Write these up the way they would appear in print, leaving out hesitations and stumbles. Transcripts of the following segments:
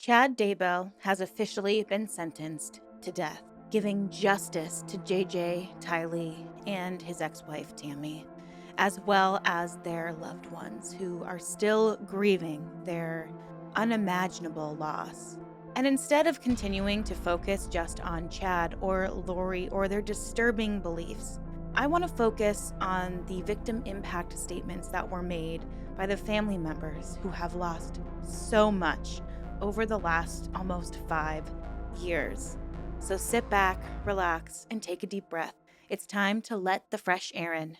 Chad Daybell has officially been sentenced to death, giving justice to JJ, Tylee, and his ex-wife Tammy, as well as their loved ones who are still grieving their unimaginable loss. And instead of continuing to focus just on Chad or Lori or their disturbing beliefs, I want to focus on the victim impact statements that were made by the family members who have lost so much over the last almost 5 years. So sit back, relax, and take a deep breath. It's time to let the fresh air in.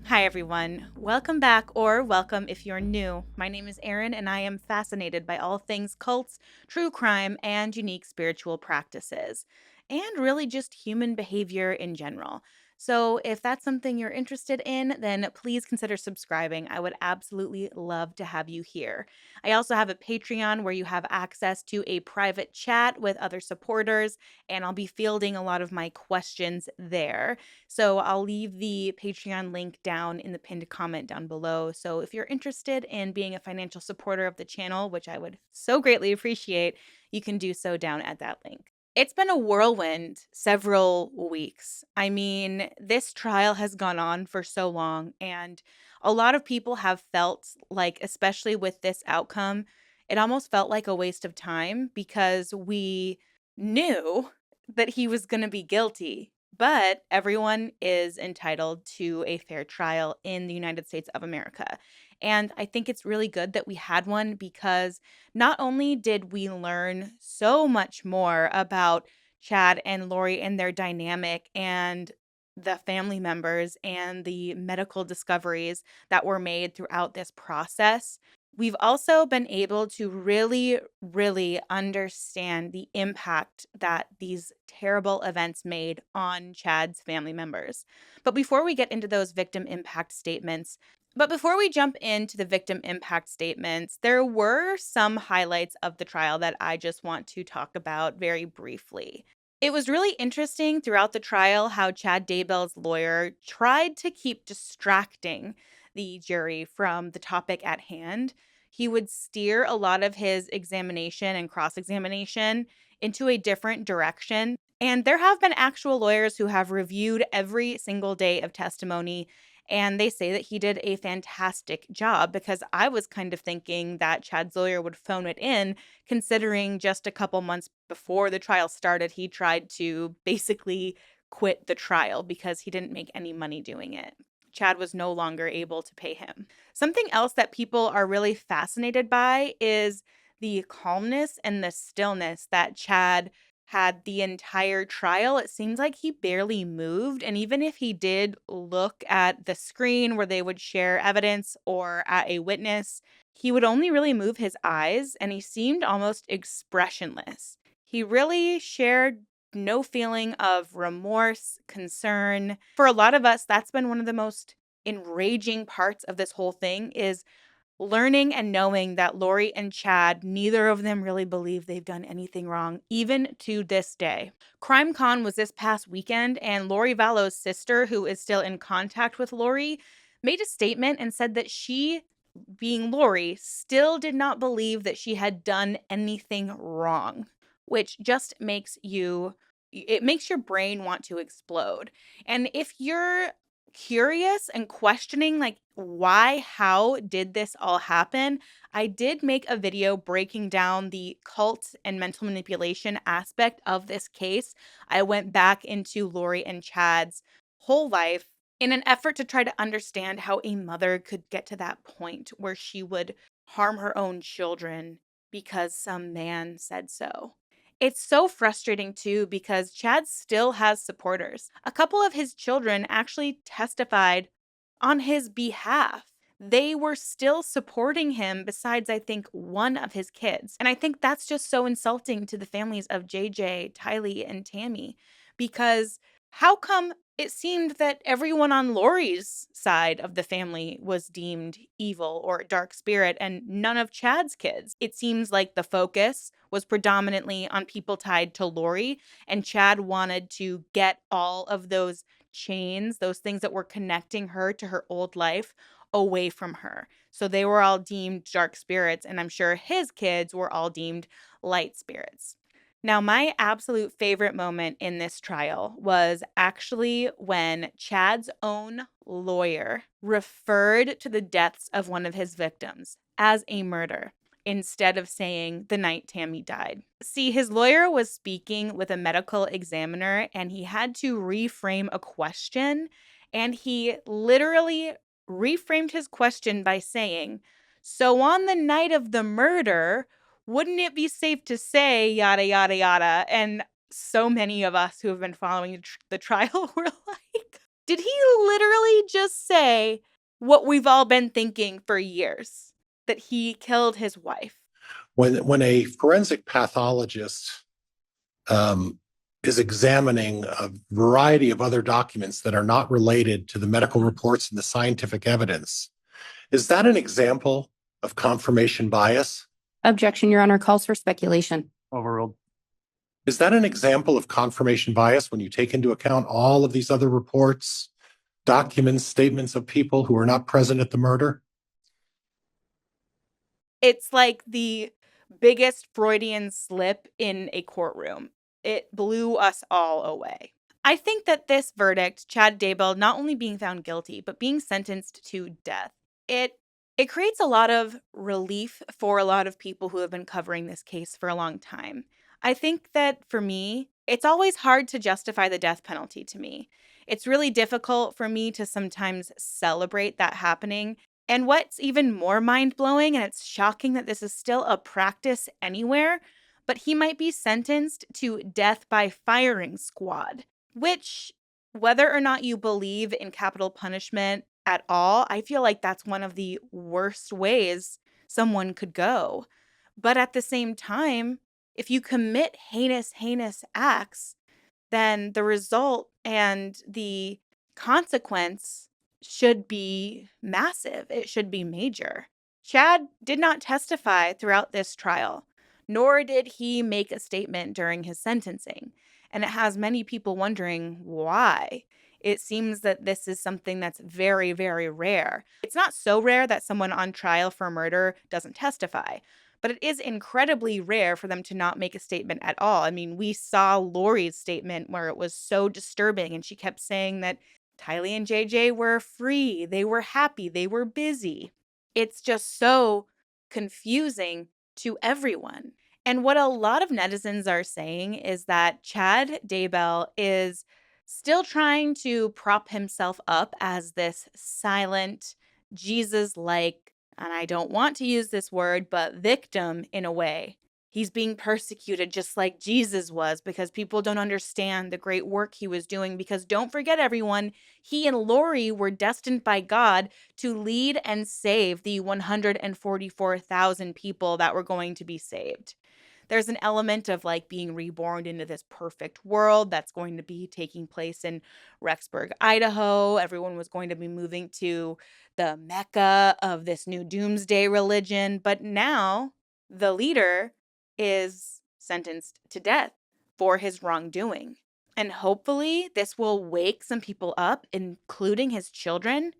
Hi, everyone. Welcome back, or welcome if you're new. My name is Erin, and I am fascinated by all things cults, true crime, and unique spiritual practices, and really just human behavior in general. So, if that's something you're interested in, then please consider subscribing. I would absolutely love to have you here. I also have a Patreon where you have access to a private chat with other supporters, and I'll be fielding a lot of my questions there. So I'll leave the Patreon link down in the pinned comment down below. So if you're interested in being a financial supporter of the channel, which I would so greatly appreciate, you can do so down at that link. It's been a whirlwind several weeks. I mean, this trial has gone on for so long, and a lot of people have felt like, especially with this outcome, it almost felt like a waste of time because we knew that he was going to be guilty. But everyone is entitled to a fair trial in the United States of America. And I think it's really good that we had one because not only did we learn so much more about Chad and Lori and their dynamic and the family members and the medical discoveries that were made throughout this process, we've also been able to really understand the impact that these terrible events made on Chad's family members. But before we get into those victim impact statements, before we jump into the victim impact statements, there were some highlights of the trial that I just want to talk about very briefly. It was really interesting throughout the trial how Chad Daybell's lawyer tried to keep distracting the jury from the topic at hand. He would steer a lot of his examination and cross examination into a different direction. And there have been actual lawyers who have reviewed every single day of testimony, and they say that he did a fantastic job because I was kind of thinking that Chad's lawyer would phone it in, considering just a couple months before the trial started, he tried to basically quit the trial because he didn't make any money doing it. Chad was no longer able to pay him. Something else that people are really fascinated by is the calmness and the stillness that Chad had the entire trial. It seems like he barely moved. And even if he did look at the screen where they would share evidence or at a witness, he would only really move his eyes and he seemed almost expressionless. He really shared no feeling of remorse, concern. For a lot of us, that's been one of the most enraging parts of this whole thing is learning and knowing that Lori and Chad, neither of them really believe they've done anything wrong, even to this day. CrimeCon was this past weekend, and Lori Vallow's sister, who is still in contact with Lori, made a statement and said that she, being Lori, still did not believe that she had done anything wrong, which just makes your brain want to explode. And if you're curious and questioning like how did this all happen, I did make a video breaking down the cult and mental manipulation aspect of this case. I went back into Lori and Chad's whole life in an effort to try to understand how a mother could get to that point where she would harm her own children because some man said so. It's so frustrating too because Chad still has supporters. A couple of his children actually testified on his behalf. They were still supporting him, besides, I think, one of his kids. And I think that's just so insulting to the families of JJ, Tylee, and Tammy because how come It seemed that everyone on Lori's side of the family was deemed evil or dark spirit, and none of Chad's kids. It seems like the focus was predominantly on people tied to Lori, and Chad wanted to get all of those chains, those things that were connecting her to her old life, away from her. So they were all deemed dark spirits, and I'm sure his kids were all deemed light spirits. Now, my absolute favorite moment in this trial was actually when Chad's own lawyer referred to the deaths of one of his victims as a murder instead of saying the night Tammy died. See, his lawyer was speaking with a medical examiner and he had to reframe a question, and he literally reframed his question by saying, "So on the night of the murder, wouldn't it be safe to say yada, yada, yada?" And so many of us who have been following the trial were like, did he literally just say what we've all been thinking for years? That he killed his wife? When a forensic pathologist um, is examining a variety of other documents that are not related to the medical reports and the scientific evidence, is that an example of confirmation bias? Objection, Your Honor, calls for speculation. Overruled. Is that an example of confirmation bias when you take into account all of these other reports, documents, statements of people who are not present at the murder? It's like the biggest Freudian slip in a courtroom. It blew us all away. I think that this verdict, Chad Daybell not only being found guilty, but being sentenced to death, it it creates a lot of relief for a lot of people who have been covering this case for a long time. I think that for me, it's always hard to justify the death penalty to me. It's really difficult for me to sometimes celebrate that happening. And what's even more mind blowing, and it's shocking that this is still a practice anywhere, but he might be sentenced to death by firing squad, which, whether or not you believe in capital punishment at all, I feel like that's one of the worst ways someone could go. But at the same time, if you commit heinous, heinous acts, then the result and the consequence should be massive. It should be major. Chad did not testify throughout this trial, nor did he make a statement during his sentencing. And it has many people wondering why. It seems that this is something that's very, very rare. It's not so rare that someone on trial for murder doesn't testify, but it is incredibly rare for them to not make a statement at all. I mean, we saw Lori's statement where it was so disturbing, and she kept saying that Tylee and JJ were free, they were happy, they were busy. It's just so confusing to everyone. And what a lot of netizens are saying is that Chad Daybell is still trying to prop himself up as this silent, Jesus like, and I don't want to use this word, but victim in a way. He's being persecuted just like Jesus was because people don't understand the great work he was doing. Because don't forget, everyone, he and Lori were destined by God to lead and save the 144,000 people that were going to be saved. There's an element of like being reborn into this perfect world that's going to be taking place in Rexburg, Idaho. Everyone was going to be moving to the mecca of this new doomsday religion. But now the leader is sentenced to death for his wrongdoing. And hopefully this will wake some people up, including his children.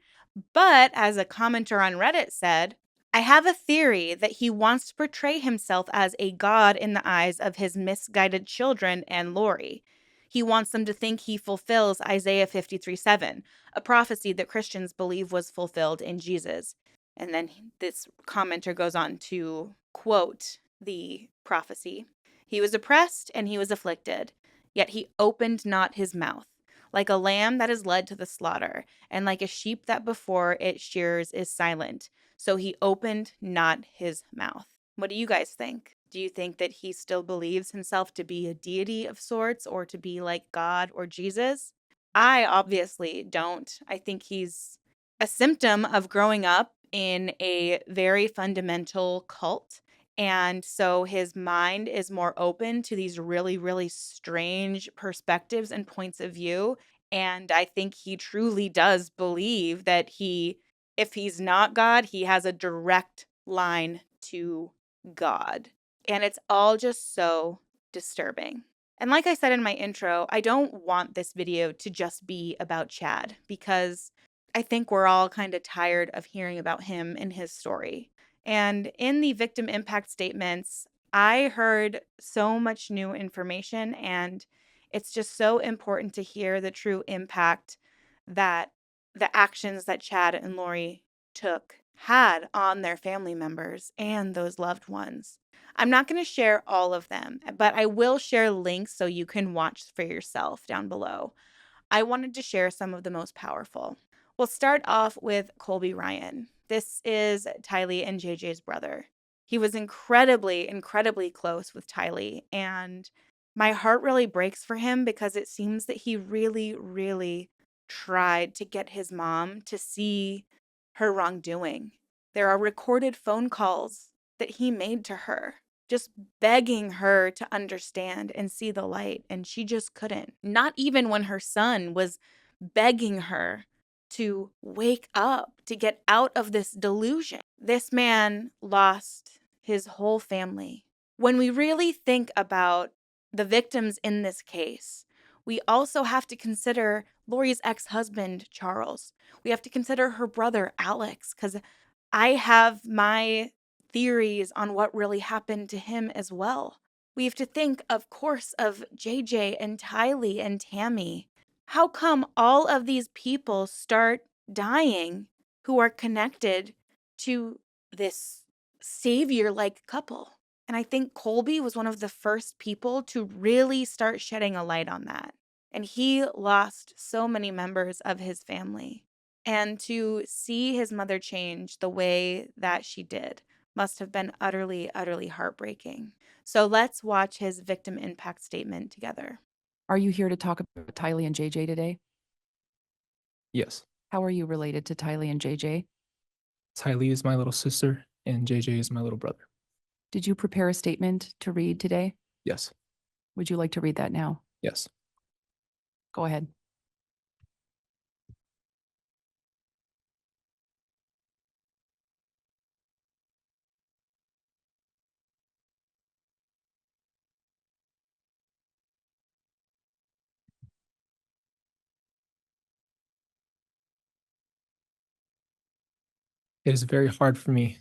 But as a commenter on Reddit said, I have a theory that he wants to portray himself as a god in the eyes of his misguided children and Lori. He wants them to think he fulfills Isaiah 53:7, a prophecy that Christians believe was fulfilled in Jesus. And then this commenter goes on to quote the prophecy. He was oppressed and he was afflicted, yet he opened not his mouth. Like a lamb that is led to the slaughter, and like a sheep that before it shears is silent, so he opened not his mouth. What do you guys think? Do you think that he still believes himself to be a deity of sorts or to be like God or Jesus? I obviously don't. I think he's a symptom of growing up in a very fundamental cult. And so his mind is more open to these really, really strange perspectives and points of view. And I think he truly does believe that if he's not God, he has a direct line to God. And it's all just so disturbing. And like I said in my intro, I don't want this video to just be about Chad because I think we're all kind of tired of hearing about him and his story. And in the victim impact statements, I heard so much new information, and it's just so important to hear the true impact that the actions that Chad and Lori took had on their family members and those loved ones. I'm not going to share all of them, but I will share links so you can watch for yourself down below. I wanted to share some of the most powerful. We'll start off with Colby Ryan. This is Tylee and JJ's brother. He was incredibly, incredibly close with Tylee, and my heart really breaks for him because it seems that he really, really tried to get his mom to see her wrongdoing. There are recorded phone calls that he made to her, just begging her to understand and see the light, and she just couldn't. Not even when her son was begging her to wake up, to get out of this delusion. This man lost his whole family. When we really think about the victims in this case, we also have to consider Lori's ex-husband, Charles. We have to consider her brother, Alex, because I have my theories on what really happened to him as well. We have to think, of course, of JJ and Tylee and Tammy. How come all of these people start dying who are connected to this savior-like couple? And I think Colby was one of the first people to really start shedding a light on that. And he lost so many members of his family. And to see his mother change the way that she did must have been utterly, utterly heartbreaking. So let's watch his victim impact statement together. Are you here to talk about Tylee and JJ today? Yes. How are you related to Tylee and JJ? Tylee is my little sister, and JJ is my little brother. Did you prepare a statement to read today? Yes. Would you like to read that now? Yes. Go ahead. It is very hard for me.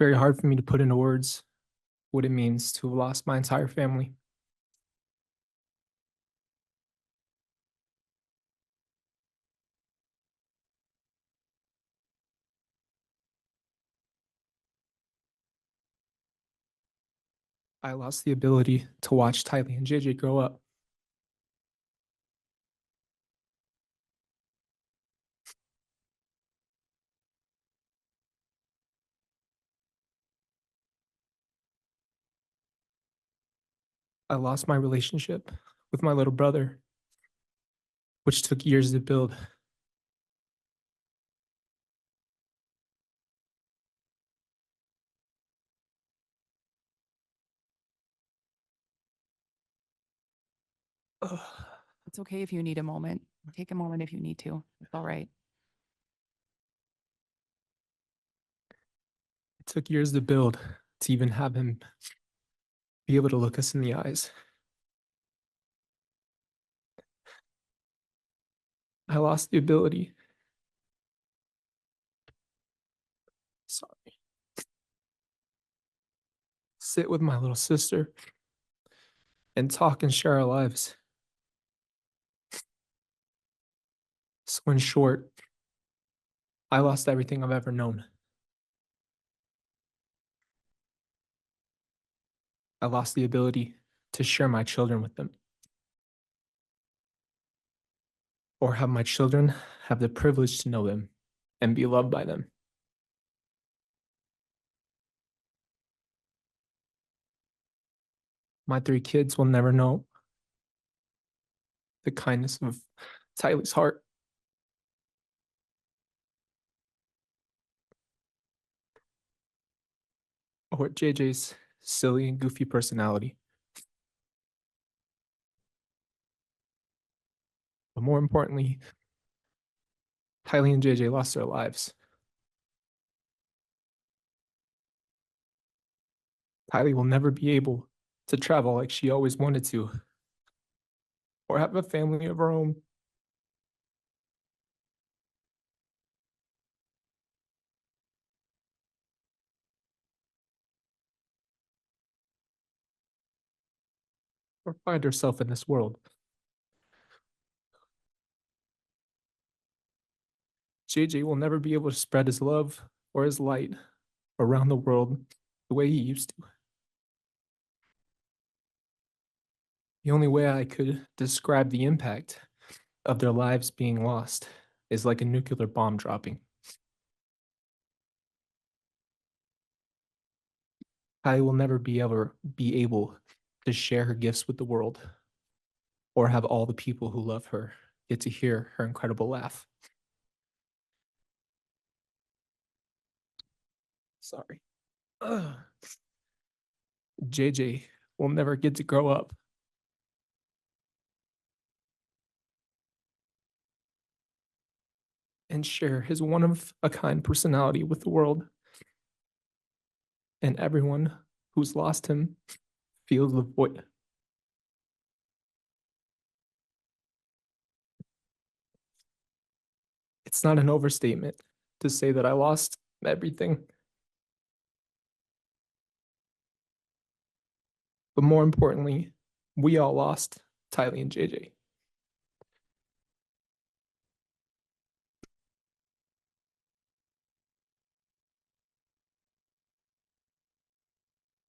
Very hard for me to put into words what it means to have lost my entire family. I lost the ability to watch Tylee and JJ grow up. I lost my relationship with my little brother, which took years to build. Ugh. It's okay if you need a moment. Take a moment if you need to. It's all right. It took years to build to even have him be able to look us in the eyes. I lost the ability. Sorry. Sit with my little sister and talk and share our lives. So in short, I lost everything I've ever known. I lost the ability to share my children with them, or have my children have the privilege to know them and be loved by them. My 3 kids will never know the kindness of Tylee's heart. or JJ's silly and goofy personality. But more importantly, Tylee and JJ lost their lives. Tylee will never be able to travel like she always wanted to, or have a family of her own. Or find herself in this world. JJ will never be able to spread his love or his light around the world the way he used to. The only way I could describe the impact of their lives being lost is like a nuclear bomb dropping. I will never be able to share her gifts with the world, or have all the people who love her get to hear her incredible laugh. Sorry. Ugh. JJ will never get to grow up. And share his one-of-a-kind personality with the world. And everyone who's lost him feels the void. It's not an overstatement to say that I lost everything. But more importantly, we all lost Tylee and JJ.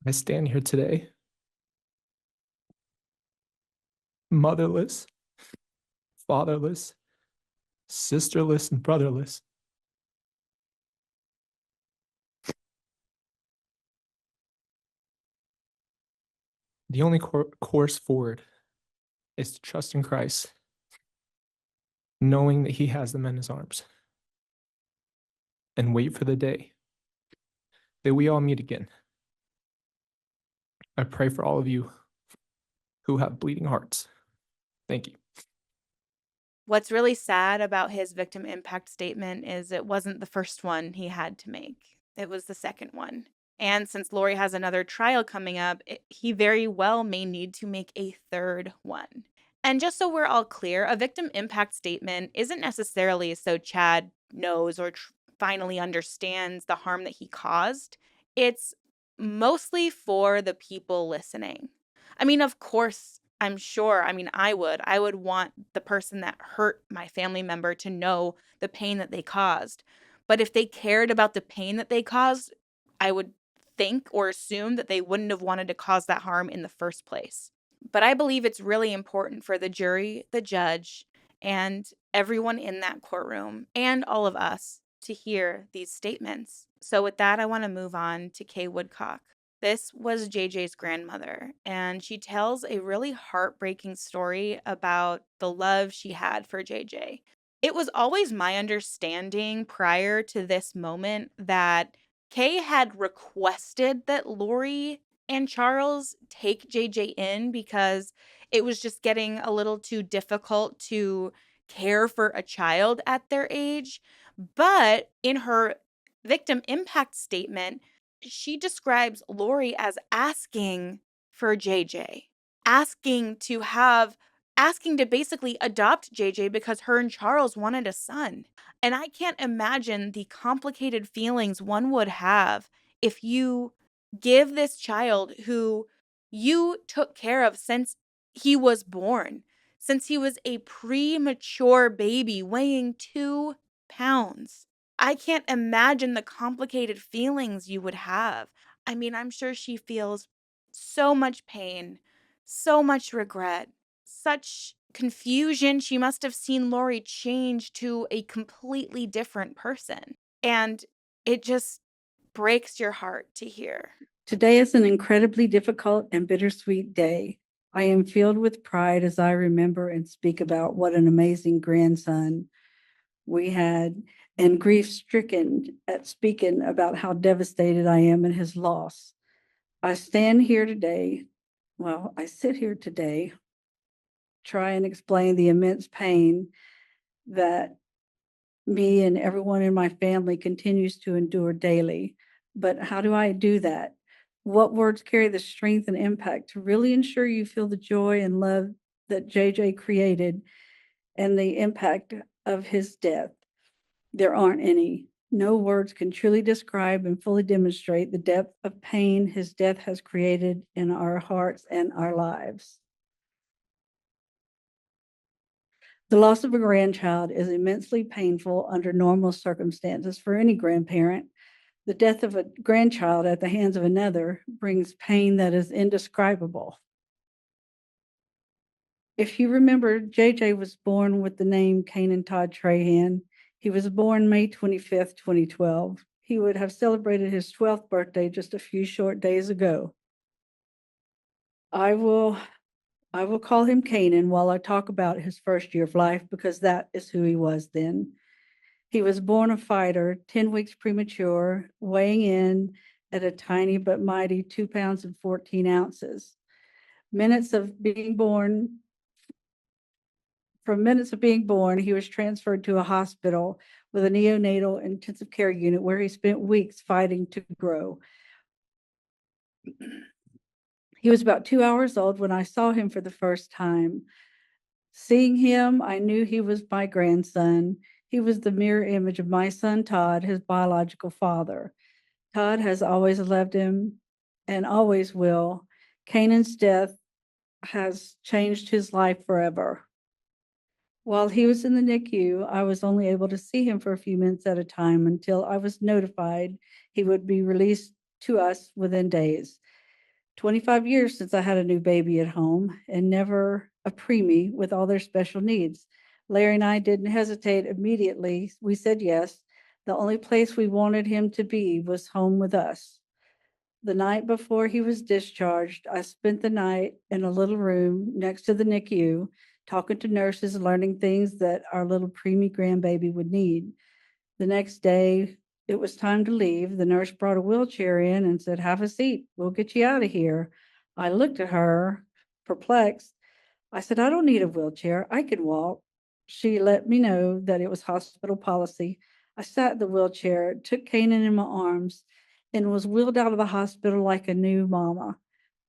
I stand here today, motherless, fatherless, sisterless, and brotherless. The only course forward is to trust in Christ, knowing that he has them in his arms, and wait for the day that we all meet again. I pray for all of you who have bleeding hearts. Thank you. What's really sad about his victim impact statement is it wasn't the first one he had to make. It was the second one. And since Lori has another trial coming up, he very well may need to make a third one. And just so we're all clear, a victim impact statement isn't necessarily so Chad knows or finally understands the harm that he caused. It's mostly for the people listening. I mean, of course, I'm sure, I would want the person that hurt my family member to know the pain that they caused. But if they cared about the pain that they caused, I would think or assume that they wouldn't have wanted to cause that harm in the first place. But I believe it's really important for the jury, the judge, and everyone in that courtroom, and all of us, to hear these statements. So with that, I want to move on to Kay Woodcock. This was JJ's grandmother, and she tells a really heartbreaking story about the love she had for JJ. It was always my understanding prior to this moment that Kay had requested that Lori and Charles take JJ in because it was just getting a little too difficult to care for a child at their age. But in her victim impact statement, she describes Lori as asking for JJ, asking to have, asking to basically adopt JJ because her and Charles wanted a son. And I can't imagine the complicated feelings one would have if you give this child who you took care of since he was born, since he was a premature baby weighing 2 pounds. I can't imagine the complicated feelings you would have. I mean, I'm sure she feels so much pain, so much regret, such confusion. She must have seen Lori change to a completely different person. And it just breaks your heart to hear. Today is an incredibly difficult and bittersweet day. I am filled with pride as I remember and speak about what an amazing grandson we had, and grief stricken at speaking about how devastated I am in his loss. I sit here today, try and explain the immense pain that me and everyone in my family continues to endure daily. But how do I do that? What words carry the strength and impact to really ensure you feel the joy and love that JJ created and the impact of his death? There aren't any. No words can truly describe and fully demonstrate the depth of pain his death has created in our hearts and our lives. The loss of a grandchild is immensely painful under normal circumstances for any grandparent. The death of a grandchild at the hands of another brings pain that is indescribable. If you remember, JJ was born with the name Canaan Todd Trahan. He was born May 25th, 2012. He would have celebrated his 12th birthday just a few short days ago. I will call him Canaan while I talk about his first year of life, because that is who he was then. He was born a fighter, 10 weeks premature, weighing in at a tiny but mighty 2 pounds and 14 ounces. From minutes of being born, he was transferred to a hospital with a neonatal intensive care unit where he spent weeks fighting to grow. He was about 2 hours old when I saw him for the first time. Seeing him, I knew he was my grandson. He was the mirror image of my son, Todd, his biological father. Todd has always loved him and always will. Canaan's death has changed his life forever. While he was in the NICU, I was only able to see him for a few minutes at a time until I was notified he would be released to us within days. 25 years since I had a new baby at home, and never a preemie with all their special needs. Larry and I didn't hesitate immediately. We said yes. The only place we wanted him to be was home with us. The night before he was discharged, I spent the night in a little room next to the NICU, talking to nurses, learning things that our little preemie grandbaby would need. The next day, it was time to leave. The nurse brought a wheelchair in and said, "Have a seat. We'll get you out of here." I looked at her, perplexed. I said, "I don't need a wheelchair. I can walk." She let me know that it was hospital policy. I sat in the wheelchair, took Canaan in my arms, and was wheeled out of the hospital like a new mama.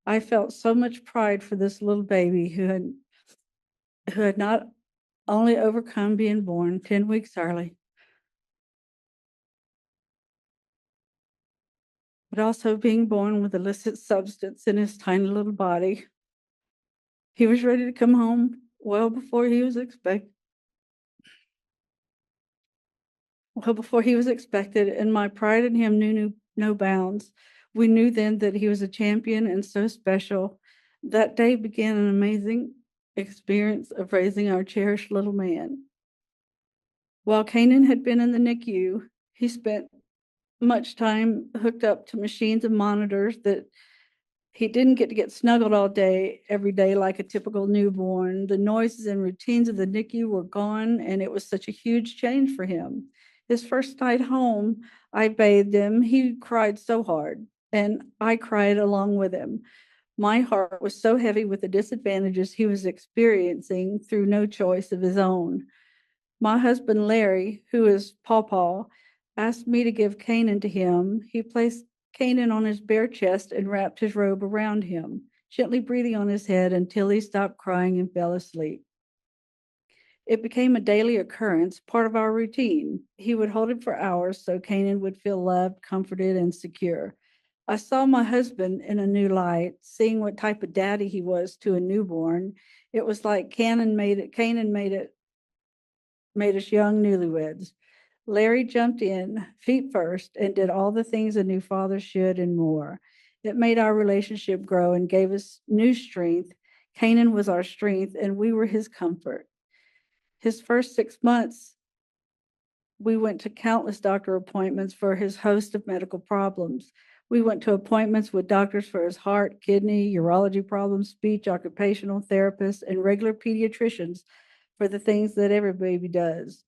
I felt so much pride for this little baby who had not only overcome being born 10 weeks early, but also being born with illicit substance in his tiny little body. He was ready to come home well before he was expected. And my pride in him knew no bounds. We knew then that he was a champion and so special. That day began an amazing experience of raising our cherished little man. While Canaan had been in the NICU, he spent much time hooked up to machines and monitors that he didn't get to get snuggled all day, every day, like a typical newborn. The noises and routines of the NICU were gone, and it was such a huge change for him. His first night home, I bathed him. He cried so hard, and I cried along with him. My heart was so heavy with the disadvantages he was experiencing through no choice of his own. My husband, Larry, who is Pawpaw, asked me to give Canaan to him. He placed Canaan on his bare chest and wrapped his robe around him, gently breathing on his head until he stopped crying and fell asleep. It became a daily occurrence, part of our routine. He would hold him for hours so Canaan would feel loved, comforted, and secure. I saw my husband in a new light, seeing what type of daddy he was to a newborn. It was like Canaan made us young newlyweds. Larry jumped in, feet first, and did all the things a new father should and more. It made our relationship grow and gave us new strength. Canaan was our strength, and we were his comfort. His first 6 months, we went to countless doctor appointments for his host of medical problems. We went to appointments with doctors for his heart, kidney, urology problems, speech, occupational therapists, and regular pediatricians for the things that every baby does.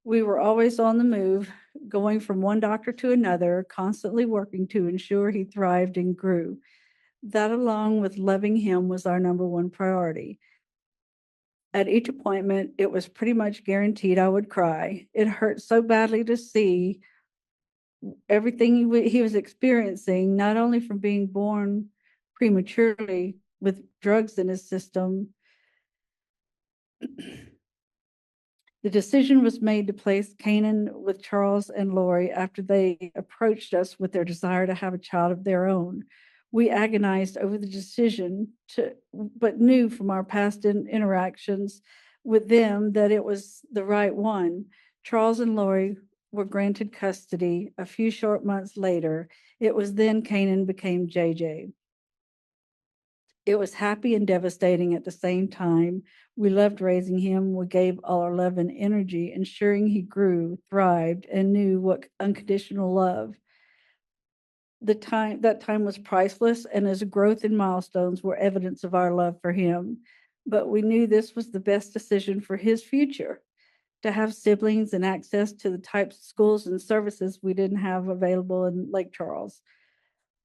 We were always on the move, going from one doctor to another, constantly working to ensure he thrived and grew. That, along with loving him, was our number one priority. At each appointment, it was pretty much guaranteed I would cry. It hurt so badly to see everything he was experiencing, not only from being born prematurely with drugs in his system. The decision was made to place Canaan with Charles and Lori after they approached us with their desire to have a child of their own. We agonized over the decision, but knew from our past interactions with them that it was the right one. Charles and Lori were granted custody a few short months later. It was then Canaan became JJ. It was happy and devastating at the same time. We loved raising him. We gave all our love and energy, ensuring he grew, thrived, and knew what unconditional love. That time was priceless, and his growth and milestones were evidence of our love for him. But we knew this was the best decision for his future. To have siblings and access to the types of schools and services we didn't have available in Lake Charles.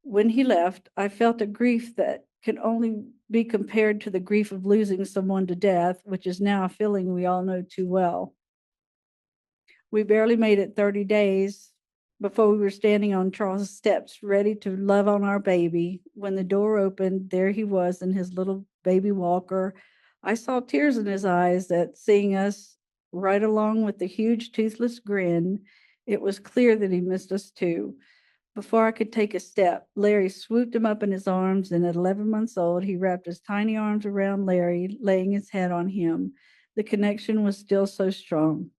When he left, I felt a grief that can only be compared to the grief of losing someone to death, which is now a feeling we all know too well. We barely made it 30 days before we were standing on Charles's steps, ready to love on our baby. When the door opened, there he was in his little baby walker. I saw tears in his eyes at seeing us, right along with the huge toothless grin. It was clear that he missed us too. Before I could take a step, Larry swooped him up in his arms, and at 11 months old, he wrapped his tiny arms around Larry, laying his head on him. The connection was still so strong.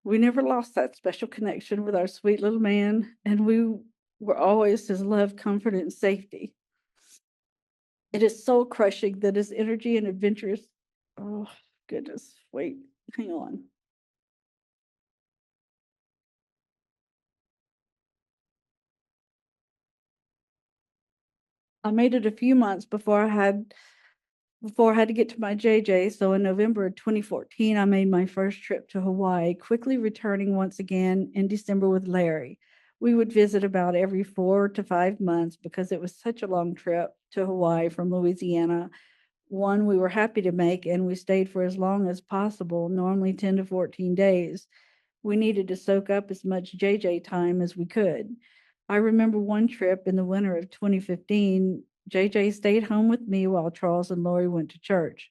We never lost that special connection with our sweet little man, and we were always his love, comfort, and safety. It is soul crushing that his energy and adventures. Oh, goodness. Wait, hang on. I made it a few months before I had to get to my JJ. So in November of 2014, I made my first trip to Hawaii, quickly returning once again in December with Larry. We would visit about every 4 to 5 months because it was such a long trip to Hawaii from Louisiana. One we were happy to make, and we stayed for as long as possible, normally 10 to 14 days. We needed to soak up as much JJ time as we could. I remember one trip in the winter of 2015, JJ stayed home with me while Charles and Lori went to church.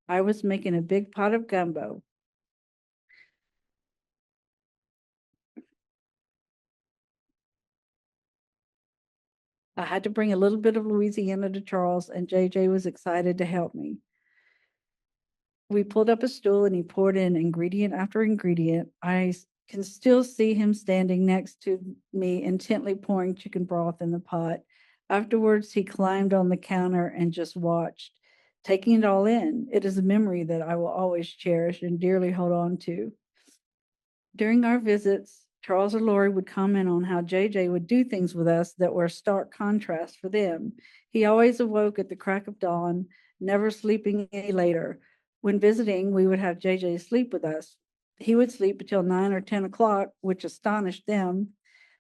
I was making a big pot of gumbo. I had to bring a little bit of Louisiana to Charles, and JJ was excited to help me. We pulled up a stool and he poured in ingredient after ingredient. I can still see him standing next to me, intently pouring chicken broth in the pot. Afterwards, he climbed on the counter and just watched, taking it all in. It is a memory that I will always cherish and dearly hold on to. During our visits, Charles or Lori would comment on how JJ would do things with us that were a stark contrast for them. He always awoke at the crack of dawn, never sleeping any later. When visiting, we would have JJ sleep with us. He would sleep until 9 or 10 o'clock, which astonished them.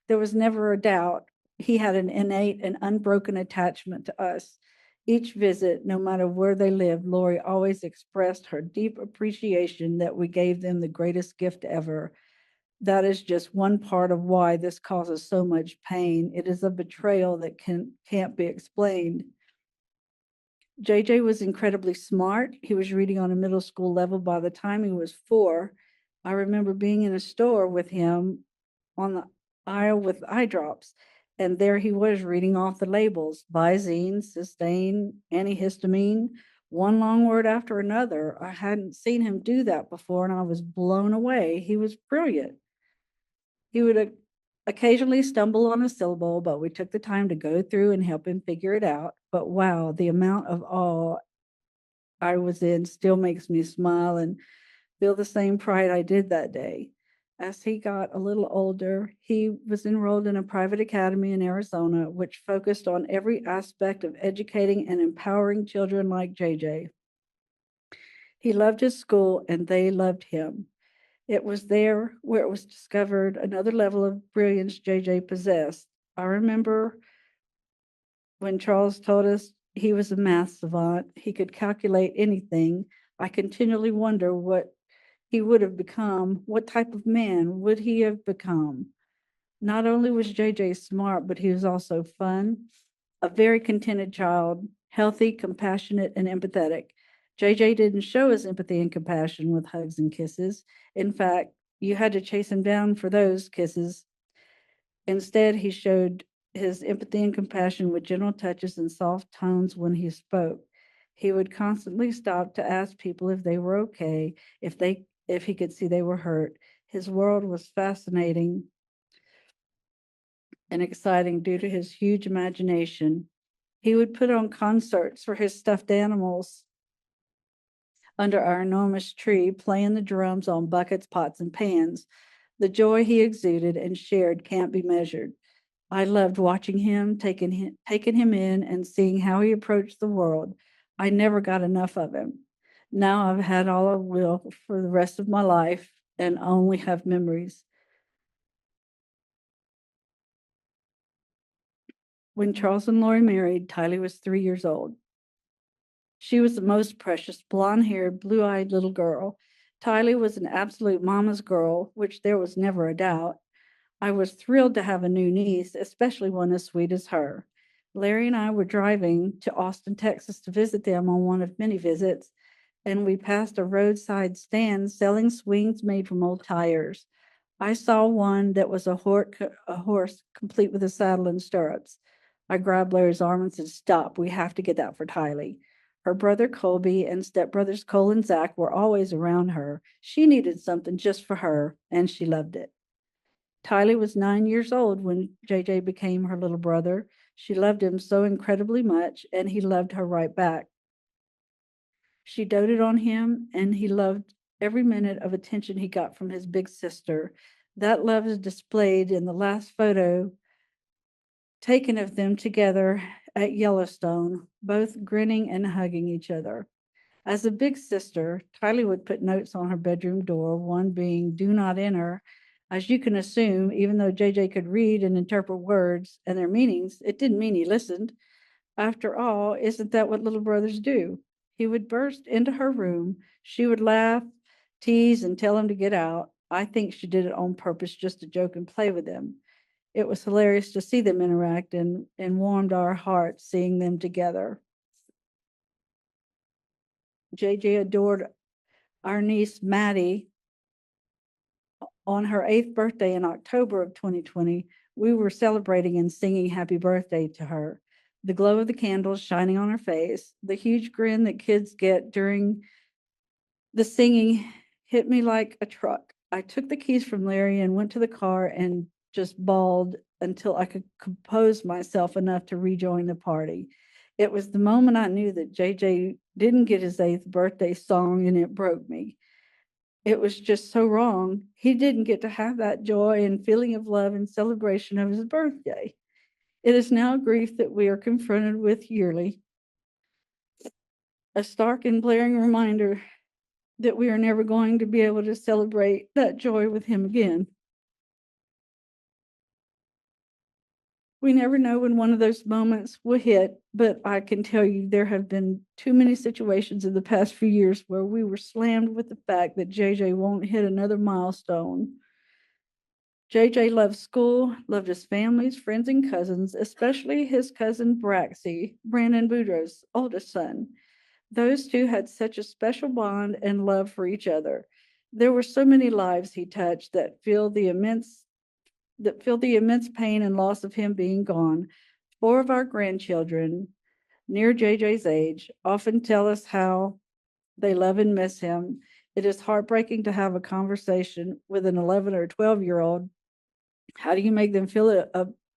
There was never a doubt. He had an innate and unbroken attachment to us. Each visit, no matter where they lived, Lori always expressed her deep appreciation that we gave them the greatest gift ever. That is just one part of why this causes so much pain. It is a betrayal that can't be explained. JJ was incredibly smart. He was reading on a middle school level by the time he was 4. I remember being in a store with him on the aisle with eye drops, and there he was reading off the labels: Visine, Cysteine, antihistamine, one long word after another. I hadn't seen him do that before, and I was blown away. He was brilliant. He would occasionally stumble on a syllable, but we took the time to go through and help him figure it out. But wow, the amount of awe I was in still makes me smile and feel the same pride I did that day. As he got a little older, he was enrolled in a private academy in Arizona, which focused on every aspect of educating and empowering children like JJ. He loved his school and they loved him. It was there where it was discovered another level of brilliance JJ possessed. I remember when Charles told us he was a math savant, he could calculate anything. I continually wonder what he would have become. What type of man would he have become? Not only was JJ smart, but he was also fun, a very contented child, healthy, compassionate, and empathetic. JJ didn't show his empathy and compassion with hugs and kisses. In fact, you had to chase him down for those kisses. Instead, he showed his empathy and compassion with gentle touches and soft tones when he spoke. He would constantly stop to ask people if they were okay, if he could see they were hurt. His world was fascinating and exciting due to his huge imagination. He would put on concerts for his stuffed animals under our enormous tree, playing the drums on buckets, pots, and pans. The joy he exuded and shared can't be measured. I loved watching him, taking him in and seeing how he approached the world. I never got enough of him. Now I've had all I will for the rest of my life and only have memories. When Charles and Lori married, Tylee was 3 years old. She was the most precious, blonde-haired, blue-eyed little girl. Tylee was an absolute mama's girl, which there was never a doubt. I was thrilled to have a new niece, especially one as sweet as her. Larry and I were driving to Austin, Texas to visit them on one of many visits, and we passed a roadside stand selling swings made from old tires. I saw one that was a horse complete with a saddle and stirrups. I grabbed Larry's arm and said, "Stop, we have to get that for Tylee." Her brother Colby and stepbrothers Cole and Zach were always around her. She needed something just for her, and she loved it. Tylee was 9 years old when JJ became her little brother. She loved him so incredibly much, and he loved her right back. She doted on him, and he loved every minute of attention he got from his big sister. That love is displayed in the last photo taken of them together at Yellowstone, both grinning and hugging each other. As a big sister, Tylee would put notes on her bedroom door, one being, "Do not enter." As you can assume, even though JJ could read and interpret words and their meanings, it didn't mean he listened. After all, isn't that what little brothers do? He would burst into her room. She would laugh, tease, and tell him to get out. I think she did it on purpose just to joke and play with him. It was hilarious to see them interact and warmed our hearts seeing them together. JJ adored our niece Maddie. On her 8th birthday in October of 2020, we were celebrating and singing happy birthday to her. The glow of the candles shining on her face, the huge grin that kids get during the singing hit me like a truck. I took the keys from Larry and went to the car and just bawled until I could compose myself enough to rejoin the party. It was the moment I knew that JJ didn't get his 8th birthday song, and it broke me. It was just so wrong. He didn't get to have that joy and feeling of love and celebration of his birthday. It is now grief that we are confronted with yearly, a stark and blaring reminder that we are never going to be able to celebrate that joy with him again. We never know when one of those moments will hit, but I can tell you there have been too many situations in the past few years where we were slammed with the fact that JJ won't hit another milestone. JJ loved school, loved his families, friends, and cousins, especially his cousin Braxy, Brandon Boudreaux's oldest son. Those two had such a special bond and love for each other. There were so many lives he touched that feel the immense pain and loss of him being gone. 4 of our grandchildren, near JJ's age, often tell us how they love and miss him. It is heartbreaking to have a conversation with an 11 or 12-year-old. How do you make them feel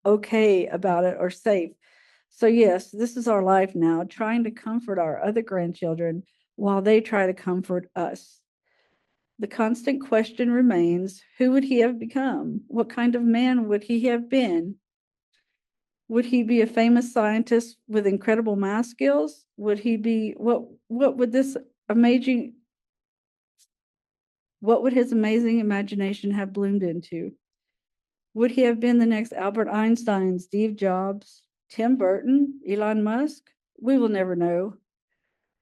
okay about it or safe? So yes, this is our life now, trying to comfort our other grandchildren while they try to comfort us. The constant question remains, who would he have become? What kind of man would he have been? Would he be a famous scientist with incredible math skills? Would he be, what would his amazing imagination have bloomed into? Would he have been the next Albert Einstein, Steve Jobs, Tim Burton, Elon Musk? We will never know.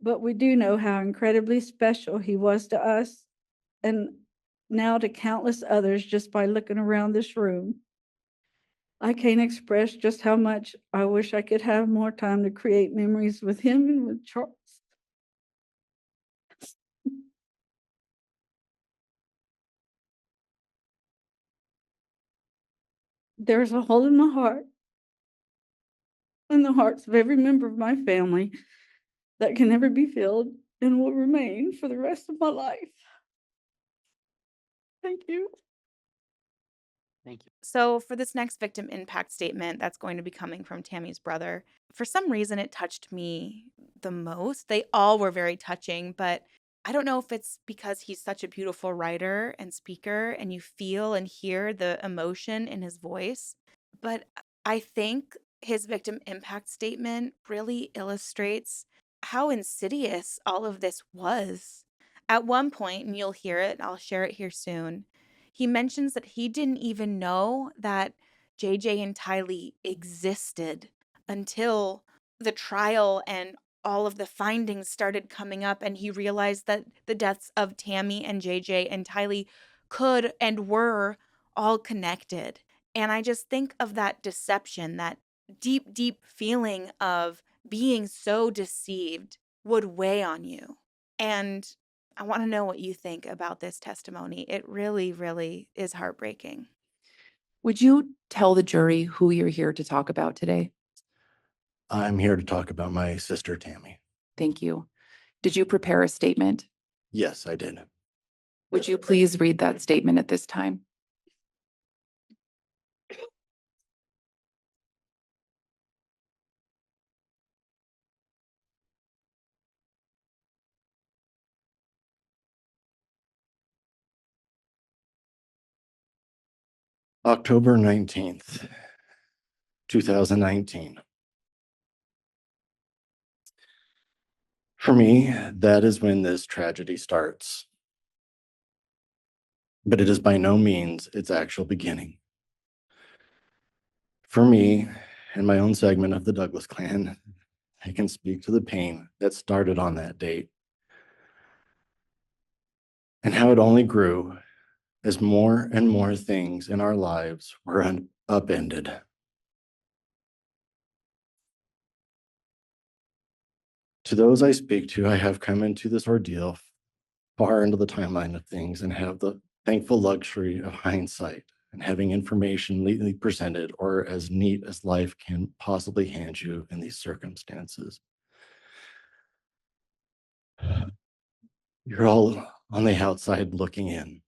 But we do know how incredibly special he was to us and now to countless others just by looking around this room. I can't express just how much I wish I could have more time to create memories with him and with Charles. There's a hole in my heart and the hearts of every member of my family that can never be filled and will remain for the rest of my life. Thank you. Thank you. So, for this next victim impact statement that's going to be coming from Tammy's brother, for some reason it touched me the most. They all were very touching, but I don't know if it's because he's such a beautiful writer and speaker and you feel and hear the emotion in his voice. But I think his victim impact statement really illustrates how insidious all of this was. At one point, and you'll hear it, I'll share it here soon. He mentions that he didn't even know that JJ and Tylee existed until the trial and all of the findings started coming up, and he realized that the deaths of Tammy and JJ and Tylee could and were all connected. And I just think of that deception, that deep, deep feeling of being so deceived would weigh on you. And I want to know what you think about this testimony. It really, really is heartbreaking. Would you tell the jury who you're here to talk about today? I'm here to talk about my sister, Tammy. Thank you. Did you prepare a statement? Yes, I did. Would you please read that statement at this time? October 19th, 2019. For me, that is when this tragedy starts. But it is by no means its actual beginning. For me, in my own segment of the Douglas clan, I can speak to the pain that started on that date and how it only grew as more and more things in our lives were upended. To those I speak to, I have come into this ordeal far into the timeline of things and have the thankful luxury of hindsight and having information neatly presented or as neat as life can possibly hand you in these circumstances. You're all on the outside looking in.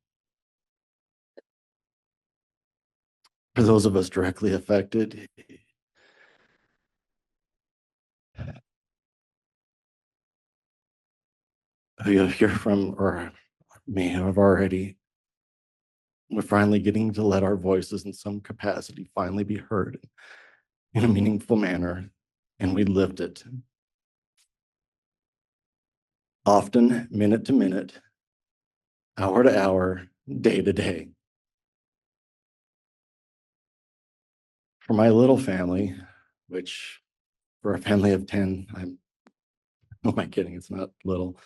For those of us directly affected, you'll hear from or may have already, we're finally getting to let our voices in some capacity finally be heard in a meaningful manner, and we lived it. Often, minute to minute, hour to hour, day to day. For my little family, which for a family of 10, who am I kidding? It's not little.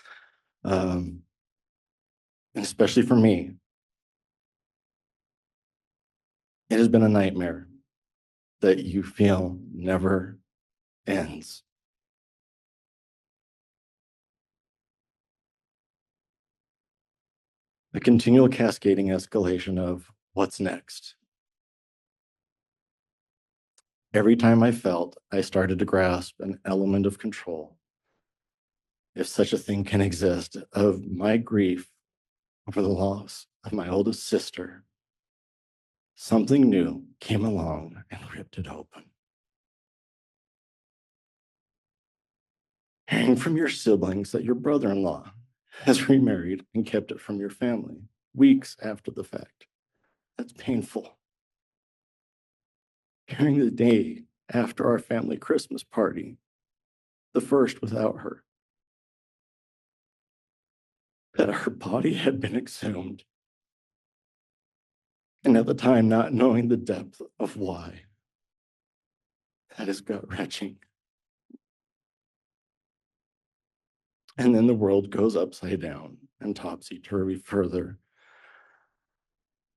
And especially for me, it has been a nightmare that you feel never ends. A continual cascading escalation of what's next. Every time I felt I started to grasp an element of control, if such a thing can exist, of my grief over the loss of my oldest sister, something new came along and ripped it open. Hearing from your siblings that your brother-in-law has remarried and kept it from your family weeks after the fact. That's painful. Hearing the day after our family Christmas party, the first without her, that her body had been exhumed, and at the time not knowing the depth of why. That is gut-wrenching. And then the world goes upside down and topsy-turvy further,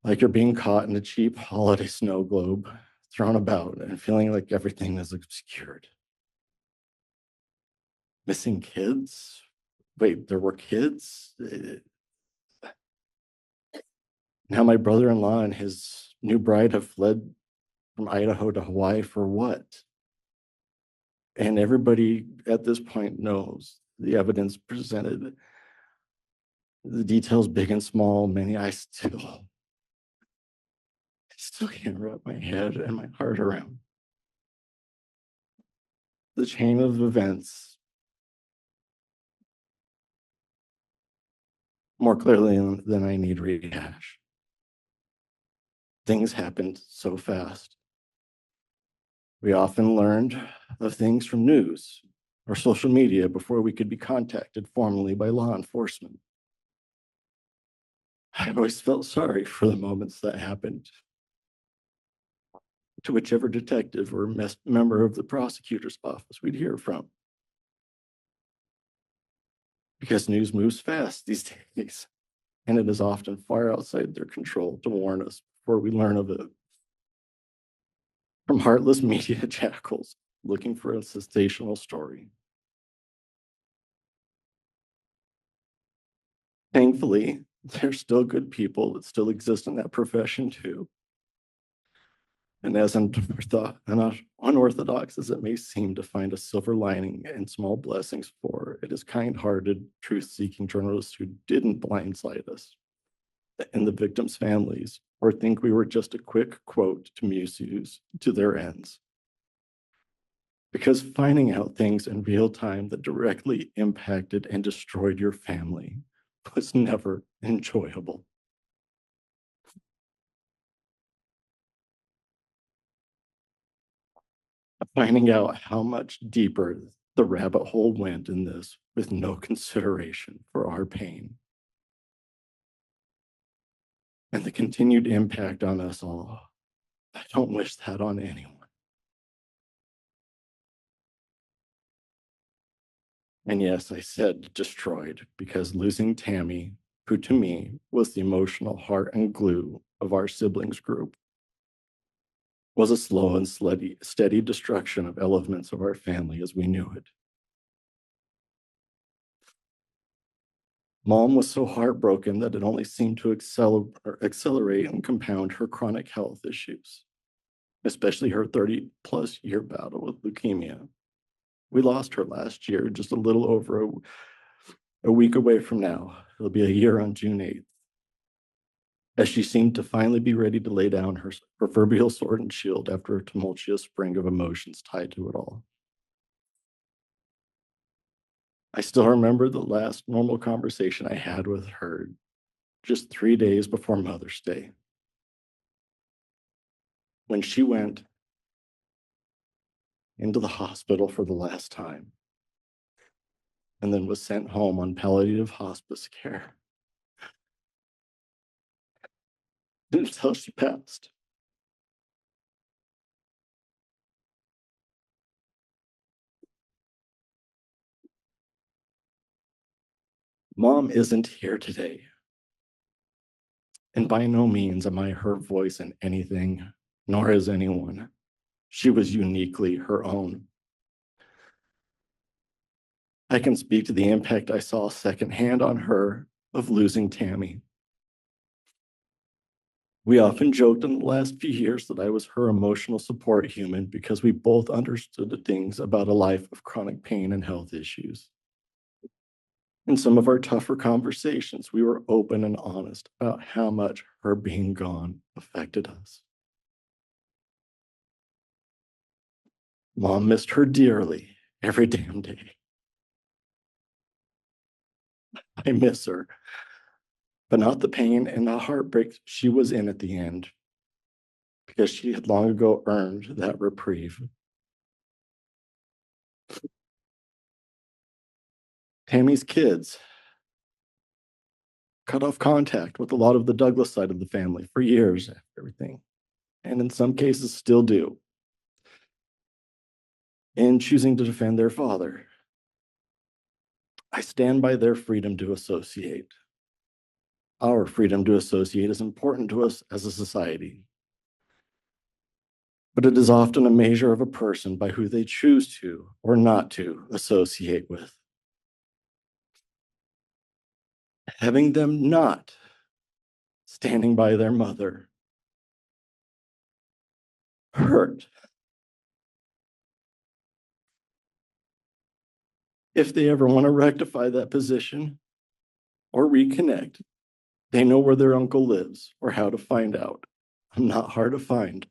like you're being caught in a cheap holiday snow globe, thrown about and feeling like everything is obscured. Missing kids? Wait, there were kids? Now my brother-in-law and his new bride have fled from Idaho to Hawaii for what? And everybody at this point knows the evidence presented, the details big and small, many I still can't wrap my head and my heart around. The chain of events more clearly than I need rehash. Things happened so fast. We often learned of things from news or social media before we could be contacted formally by law enforcement. I always felt sorry for the moments that happened to whichever detective or member of the prosecutor's office we'd hear from. Because news moves fast these days, and it is often far outside their control to warn us before we learn of it. From heartless media jackals looking for a sensational story. Thankfully, there's still good people that still exist in that profession too. And as unorthodox as it may seem to find a silver lining and small blessings for, it is kind-hearted, truth-seeking journalists who didn't blindside us and the victims' families, or think we were just a quick quote to misuse to their ends. Because finding out things in real time that directly impacted and destroyed your family was never enjoyable. Finding out how much deeper the rabbit hole went in this with no consideration for our pain. And the continued impact on us all. I don't wish that on anyone. And yes, I said destroyed because losing Tammy, who to me was the emotional heart and glue of our siblings group, was a slow and steady destruction of elements of our family as we knew it. Mom was so heartbroken that it only seemed to accelerate and compound her chronic health issues, especially her 30-plus year battle with leukemia. We lost her last year, just a little over a week away from now. It'll be a year on June 8th. As she seemed to finally be ready to lay down her proverbial sword and shield after a tumultuous spring of emotions tied to it all. I still remember the last normal conversation I had with her just 3 days before Mother's Day, when she went into the hospital for the last time and then was sent home on palliative hospice care until she passed. Mom isn't here today, and by no means am I her voice in anything, nor is anyone. She was uniquely her own. I can speak to the impact I saw secondhand on her of losing Tammy. We often joked in the last few years that I was her emotional support human because we both understood the things about a life of chronic pain and health issues. In some of our tougher conversations, we were open and honest about how much her being gone affected us. Mom missed her dearly every damn day. I miss her, but not the pain and the heartbreak she was in at the end, because she had long ago earned that reprieve. Tammy's kids cut off contact with a lot of the Douglas side of the family for years after everything, and in some cases still do, in choosing to defend their father. I stand by their freedom to associate. Our freedom to associate is important to us as a society, but it is often a measure of a person by who they choose to or not to associate with. Having them not standing by their mother hurt. If they ever want to rectify that position or reconnect, they know where their uncle lives or how to find out. I'm not hard to find.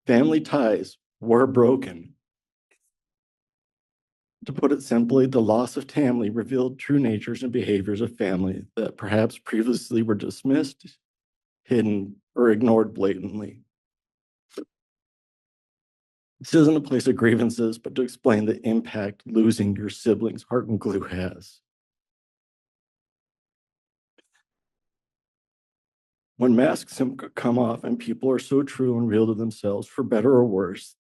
Family ties were broken. To put it simply, the loss of Tammy revealed true natures and behaviors of family that perhaps previously were dismissed, hidden, or ignored blatantly. This isn't a place of grievances, but to explain the impact losing your sibling's heart and glue has. When masks come off and people are so true and real to themselves, for better or worse,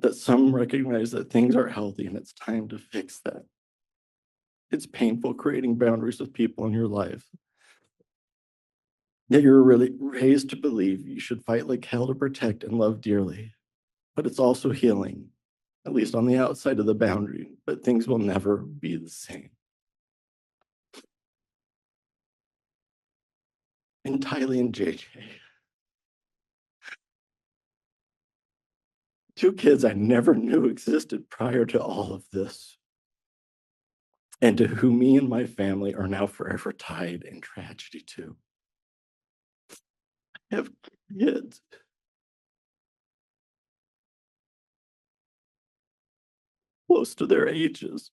that some recognize that things aren't healthy and it's time to fix that. It's painful creating boundaries with people in your life. Yet you're really raised to believe you should fight like hell to protect and love dearly. But it's also healing, at least on the outside of the boundary, but things will never be the same. And Tylee and JJ, two kids I never knew existed prior to all of this, and to whom me and my family are now forever tied in tragedy to. I have kids. Close to their ages.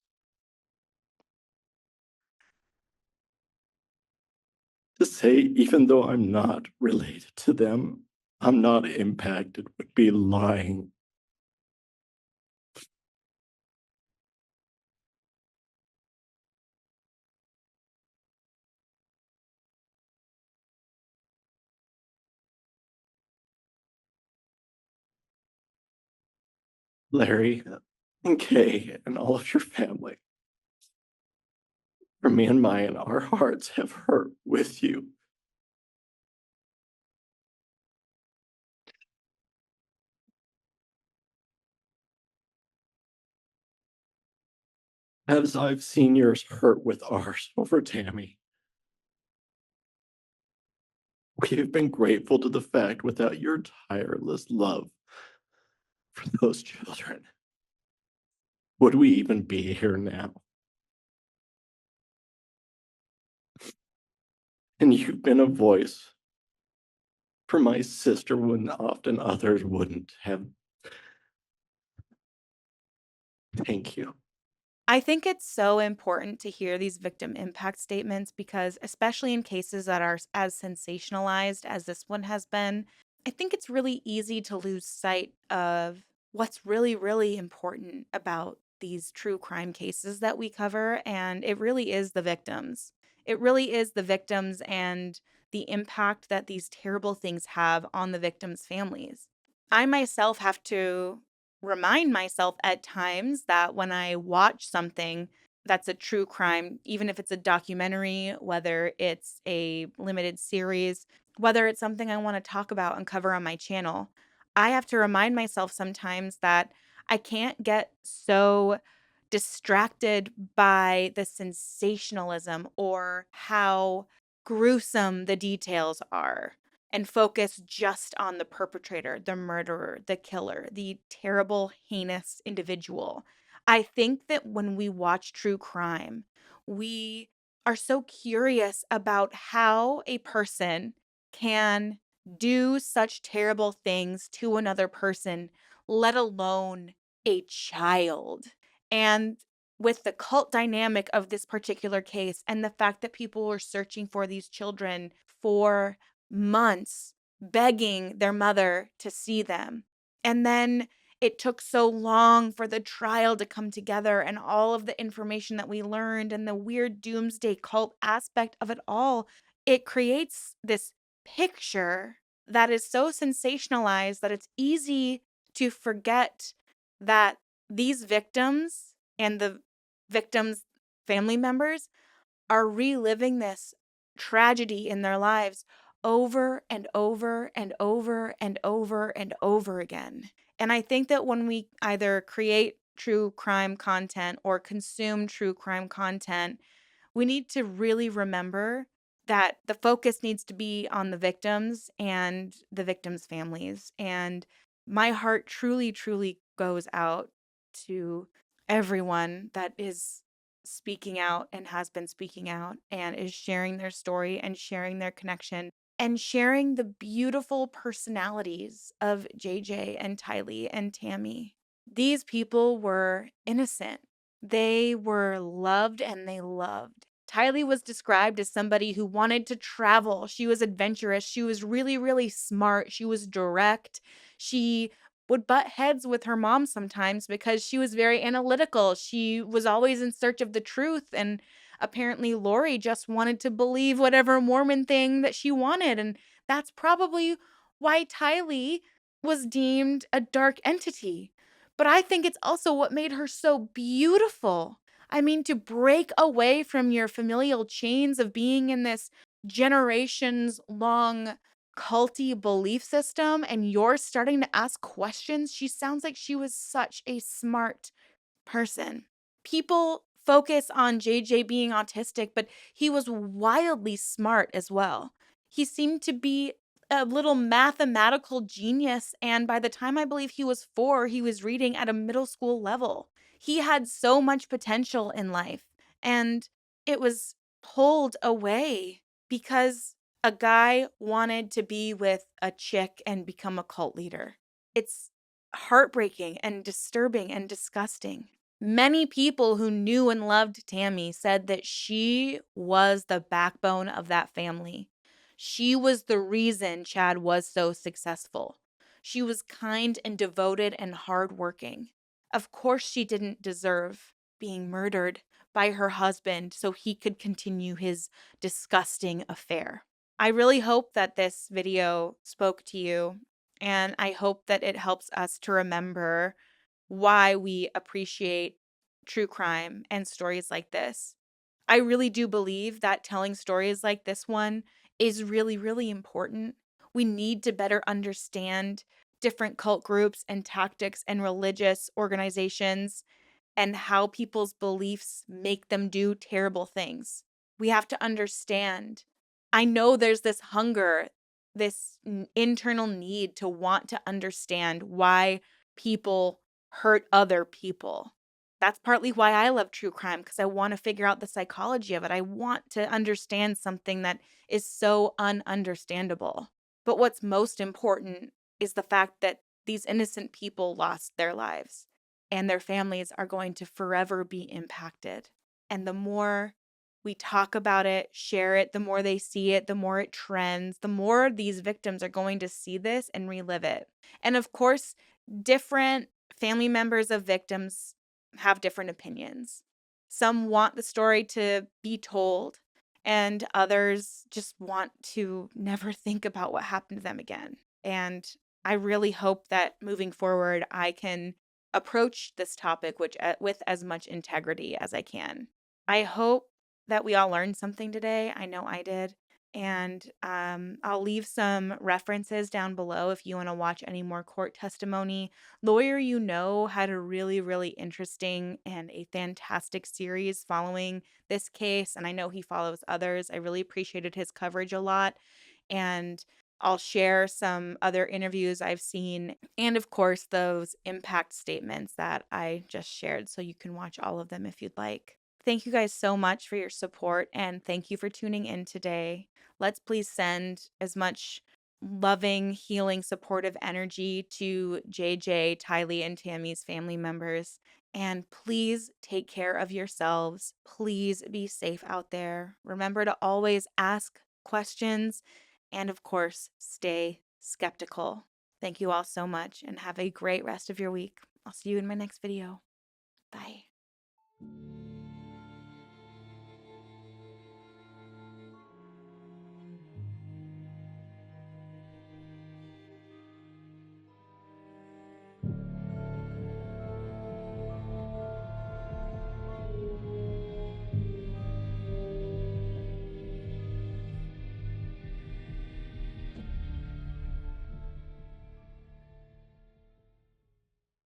To say, even though I'm not related to them, I'm not impacted would be lying. Larry and Kay and all of your family. For me and mine, our hearts have hurt with you. As I've seen yours hurt with ours over Tammy. We've been grateful to the fact without your tireless love for those children, would we even be here now? And you've been a voice for my sister when often others wouldn't have. Thank you. I think it's so important to hear these victim impact statements because, especially in cases that are as sensationalized as this one has been, I think it's really easy to lose sight of what's really, really important about these true crime cases that we cover. And it really is the victims. It really is the victims and the impact that these terrible things have on the victims' families. I myself have to remind myself at times that when I watch something that's a true crime, even if it's a documentary, whether it's a limited series, whether it's something I want to talk about and cover on my channel, I have to remind myself sometimes that I can't get so distracted by the sensationalism or how gruesome the details are and focus just on the perpetrator, the murderer, the killer, the terrible, heinous individual. I think that when we watch true crime, we are so curious about how a person can do such terrible things to another person let alone a child. And with the cult dynamic of this particular case and the fact that people were searching for these children for months, begging their mother to see them. And then it took so long for the trial to come together and all of the information that we learned and the weird doomsday cult aspect of it all. It creates this picture that is so sensationalized that it's easy to forget that these victims and the victims' family members are reliving this tragedy in their lives over and over and over and over and over again. And I think that when we either create true crime content or consume true crime content, we need to really remember that the focus needs to be on the victims and the victims' families. And my heart truly, truly goes out to everyone that is speaking out and has been speaking out and is sharing their story and sharing their connection and sharing the beautiful personalities of JJ and Tylee and Tammy. These people were innocent. They were loved and they loved. Tylee was described as somebody who wanted to travel. She was adventurous. She was really, really smart. She was direct. She would butt heads with her mom sometimes because she was very analytical. She was always in search of the truth. And apparently, Lori just wanted to believe whatever Mormon thing that she wanted. And that's probably why Tylee was deemed a dark entity. But I think it's also what made her so beautiful. I mean, to break away from your familial chains of being in this generations long culty belief system and you're starting to ask questions. She sounds like she was such a smart person. People focus on JJ being autistic, but he was wildly smart as well. He seemed to be a little mathematical genius, and by the time I believe he was 4, he was reading at a middle school level. He had so much potential in life, and it was pulled away because a guy wanted to be with a chick and become a cult leader. It's heartbreaking and disturbing and disgusting. Many people who knew and loved Tammy said that she was the backbone of that family. She was the reason Chad was so successful. She was kind and devoted and hardworking. Of course, she didn't deserve being murdered by her husband so he could continue his disgusting affair. I really hope that this video spoke to you, and I hope that it helps us to remember why we appreciate true crime and stories like this. I really do believe that telling stories like this one is really, really important. We need to better understand different cult groups and tactics and religious organizations and how people's beliefs make them do terrible things. We have to understand. I know there's this hunger, this internal need to want to understand why people hurt other people. That's partly why I love true crime, because I want to figure out the psychology of it. I want to understand something that is so ununderstandable. But what's most important is the fact that these innocent people lost their lives and their families are going to forever be impacted. And the more we talk about it, share it, the more they see it, the more it trends, the more these victims are going to see this and relive it. And of course, different family members of victims have different opinions. Some want the story to be told, and others just want to never think about what happened to them again. And I really hope that moving forward, I can approach this topic with as much integrity as I can. I hope that we all learned something today. I know I did. And I'll leave some references down below if you want to watch any more court testimony. Lawyer You Know had a really, really interesting and a fantastic series following this case. And I know he follows others. I really appreciated his coverage a lot. And I'll share some other interviews I've seen. And of course, those impact statements that I just shared. So you can watch all of them if you'd like. Thank you guys so much for your support. And thank you for tuning in today. Let's please send as much loving, healing, supportive energy to JJ, Tylee, and Tammy's family members. And please take care of yourselves. Please be safe out there. Remember to always ask questions and, of course, stay skeptical. Thank you all so much and have a great rest of your week. I'll see you in my next video.